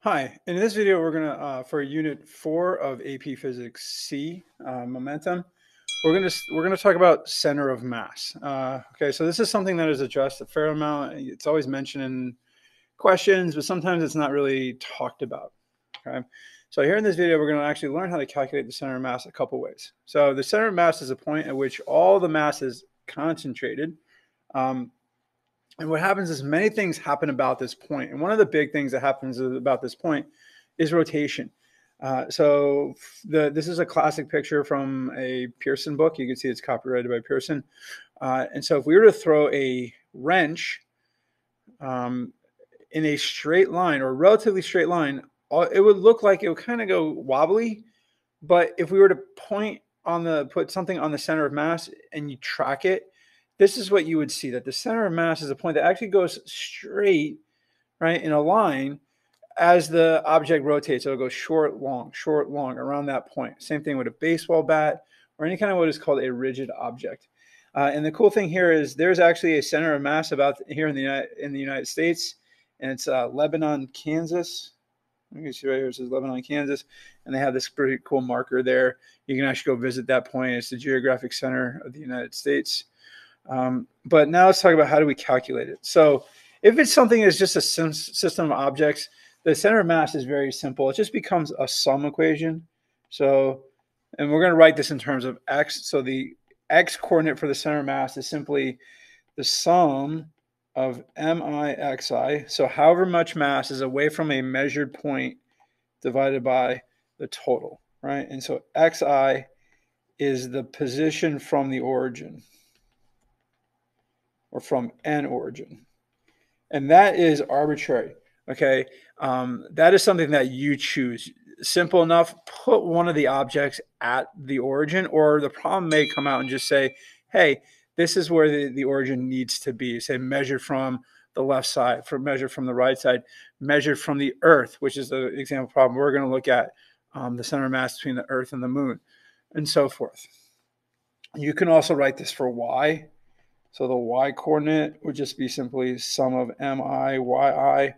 Hi, in this video, we're gonna for Unit 4 of AP Physics C, momentum. We're gonna talk about center of mass. Okay, so this is something that is addressed a fair amount. It's always mentioned in questions, but sometimes it's not really talked about. Okay, so here in this video, we're gonna actually learn how to calculate the center of mass a couple ways. So the center of mass is a point at which all the mass is concentrated. Um, and what happens is many things happen about this point. And one of the big things that happens about this point is rotation. This is a classic picture from a Pearson book. You can see it's copyrighted by Pearson. And so if we were to throw a wrench in a straight line or a relatively straight line, it would look like it would kind of go wobbly. But if we were to put something on the center of mass and you track it, this is what you would see, that the center of mass is a point that actually goes straight, right, in a line as the object rotates. It'll go short, long around that point. Same thing with a baseball bat or any kind of what is called a rigid object. And the cool thing here is there's actually a center of mass about here in the United States, and it's Lebanon, Kansas. You can see right here it says Lebanon, Kansas, and they have this pretty cool marker there. You can actually go visit that point. It's the geographic center of the United States. But now let's talk about how do we calculate it. So if it's something that's just a system of objects, the center of mass is very simple. It just becomes a sum equation. And we're going to write this in terms of x. So the x coordinate for the center of mass is simply the sum of MIXI. So however much mass is away from a measured point divided by the total, right? And so XI is the position from the origin, or from an origin. And that is arbitrary, okay? That is something that you choose. Simple enough, put one of the objects at the origin, or the problem may come out and just say, hey, this is where the origin needs to be. Say measured from the left side, measured from the right side, measured from the Earth, which is the example problem we're going to look at, the center of mass between the Earth and the moon, and so forth. You can also write this for y. So the y coordinate would just be simply sum of MIYI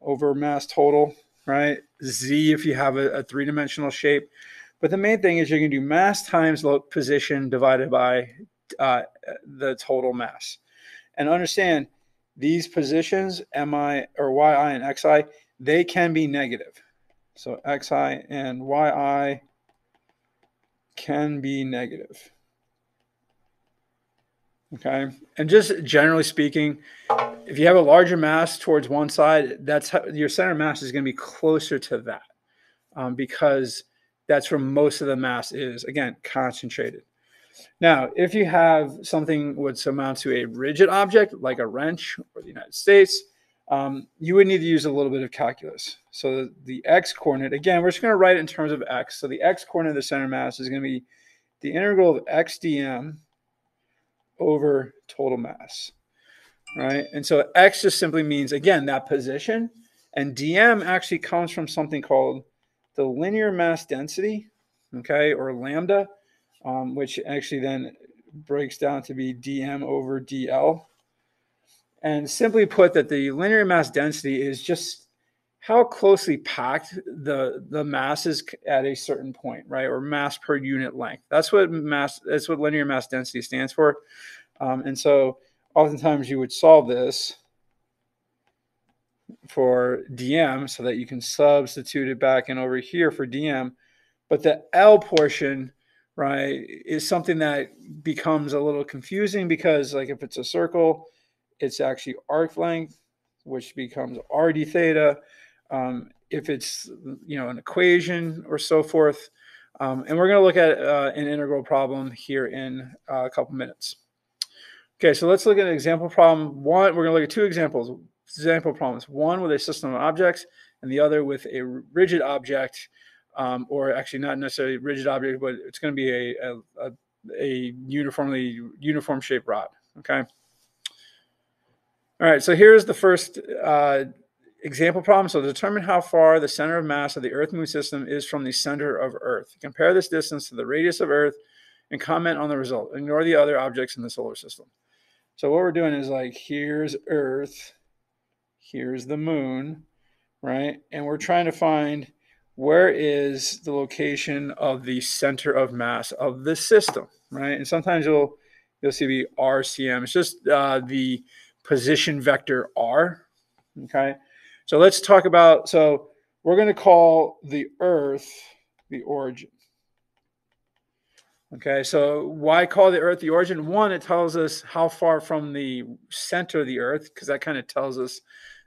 over mass total, right? Z if you have a three-dimensional shape. But the main thing is you're going to do mass times position divided by the total mass. And understand these positions, MI or YI and XI, they can be negative. So XI and YI can be negative. Okay, and just generally speaking, if you have a larger mass towards one side, that's how your center of mass is going to be closer to that, because that's where most of the mass is, again, concentrated. Now, if you have something which amounts to a rigid object like a wrench or the United States, you would need to use a little bit of calculus. So the x coordinate, again, we're just going to write it in terms of x. So the x coordinate of the center of mass is going to be the integral of x dm over total mass, right? And so x just simply means, again, that position, and dm actually comes from something called the linear mass density, okay, or lambda, which actually then breaks down to be dm over dl. And simply put, that the linear mass density is just how closely packed the mass is at a certain point, right? Or mass per unit length. That's what linear mass density stands for. And so oftentimes you would solve this for dm so that you can substitute it back in over here for dm. But the L portion, right, is something that becomes a little confusing because, like, if it's a circle, it's actually arc length, which becomes RD theta. If it's, an equation or so forth. And we're going to look at an integral problem here in a couple minutes. Okay, so let's look at an example problem. We're going to look at two example problems. One with a system of objects and the other with a rigid object, or actually not necessarily rigid object, but it's going to be a a uniform shaped rod. Okay. All right. So here's the first example problem. So determine how far the center of mass of the Earth-Moon system is from the center of Earth. Compare this distance to the radius of Earth and comment on the result. Ignore the other objects in the solar system. So what we're doing is like, here's Earth, here's the moon, right? And we're trying to find where is the location of the center of mass of the system, right? And sometimes you'll see the RCM. It's just the position vector R, okay? So let's talk about, so we're going to call the Earth the origin. Okay, so why call the Earth the origin? One, it tells us how far from the center of the Earth, because that kind of tells us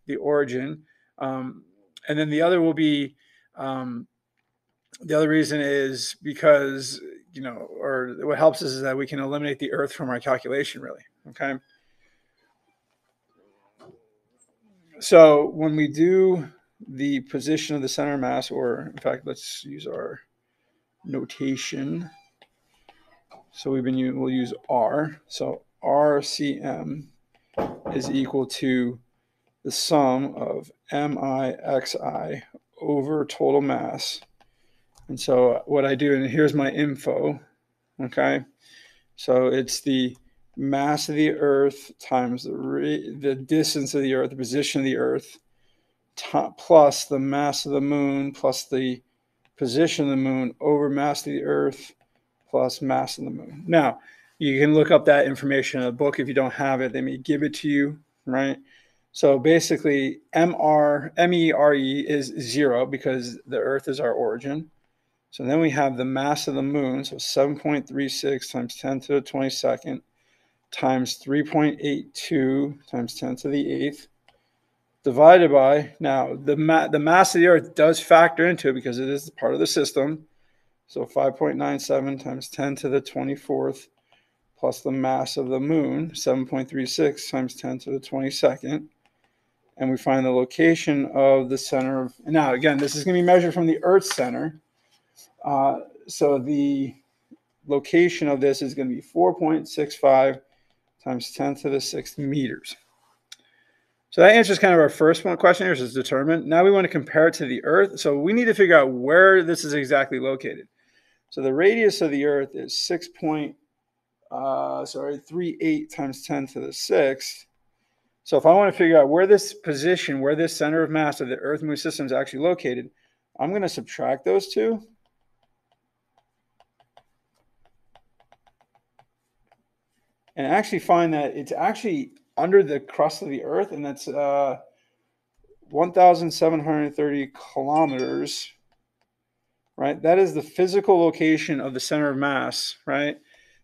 the origin. And then the other will be, the other reason is because, or what helps us is that we can eliminate the Earth from our calculation, really. Okay. So when we do the position of the center of mass, or in fact, let's use our notation. So we'll use R. So RCM is equal to the sum of MIXI over total mass. And so what I do, and here's my info, okay? So it's the mass of the Earth times the distance of the Earth, the position of the Earth, plus the mass of the moon, plus the position of the moon over mass of the Earth, plus mass of the moon. Now, you can look up that information in a book. If you don't have it, they may give it to you, right? So basically, MERE is 0 because the Earth is our origin. So then we have the mass of the moon, so 7.36 times 10 to the 22nd times 3.82 times 10 to the 8th divided by, now the mass of the Earth does factor into it because it is part of the system. So 5.97 times 10 to the 24th plus the mass of the moon, 7.36 times 10 to the 22nd. And we find the location of the center of, now again, this is going to be measured from the Earth's center. So the location of this is going to be 4.65 times 10 to the 6th meters. So that answers kind of our first one question here, is determined. Now we want to compare it to the Earth. So we need to figure out where this is exactly located. So the radius of the Earth is 38 times 10 to the 6th. So if I want to figure out where this position, where this center of mass of the Earth-Moon system is actually located, I'm going to subtract those two. And actually find that it's actually under the crust of the Earth, and that's 1,730 kilometers, right? That is the physical location of the center of mass, right?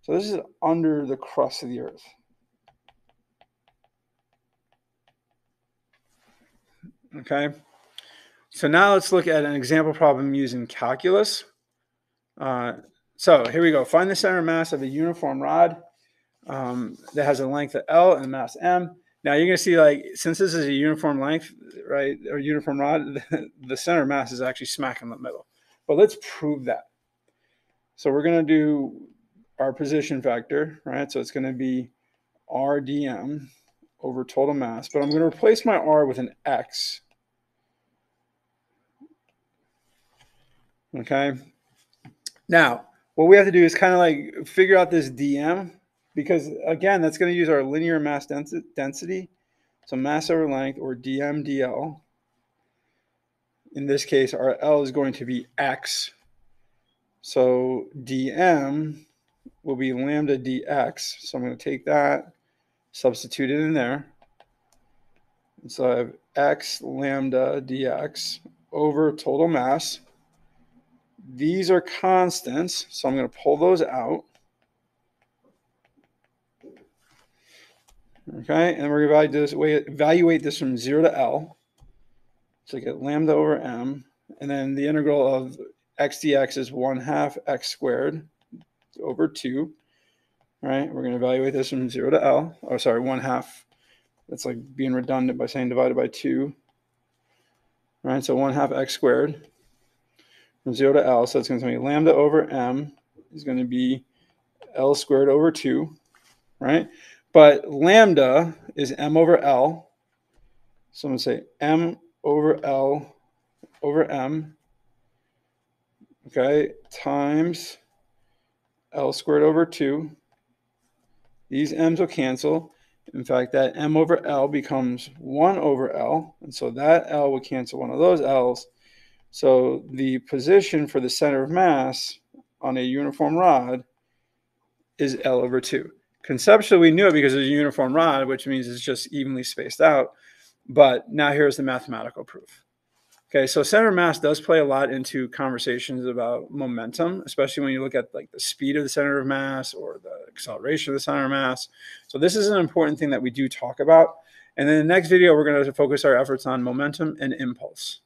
So this is under the crust of the Earth. Okay. So now let's look at an example problem using calculus. So here we go. Find the center of mass of a uniform rod that has a length of L and a mass M. Now you're going to see, like, since this is a uniform length, right, or uniform rod, the center of mass is actually smack in the middle. But let's prove that. So we're going to do our position vector, right? So it's going to be RDM over total mass. But I'm going to replace my R with an X. Okay. Now, what we have to do is kind of like figure out this DM, because again, that's going to use our linear mass density. So mass over length, or DM dl. In this case, our L is going to be X. So DM will be lambda dx. So I'm going to take that, substitute it in there. And so I have X lambda dx over total mass. These are constants, so I'm going to pull those out. Okay, and we're going to evaluate this from 0 to L. So I get lambda over m, and then the integral of x dx is 1/2 x squared over 2. All right, we're going to evaluate this from 0 to L. Oh, sorry, 1/2. That's like being redundant by saying divided by 2. All right, so 1/2 x squared from 0 to L. So it's going to be lambda over m is going to be L squared over 2, right? But lambda is m over L. So I'm going to say m over L over m, okay, times L squared over 2. These m's will cancel. In fact, that m over L becomes 1 over L. And so that L will cancel one of those L's. So the position for the center of mass on a uniform rod is L over 2. Conceptually, we knew it because it's a uniform rod, which means it's just evenly spaced out. But now here's the mathematical proof. Okay, so center of mass does play a lot into conversations about momentum, especially when you look at like the speed of the center of mass or the acceleration of the center of mass. So this is an important thing that we do talk about. And in the next video, we're going to focus our efforts on momentum and impulse.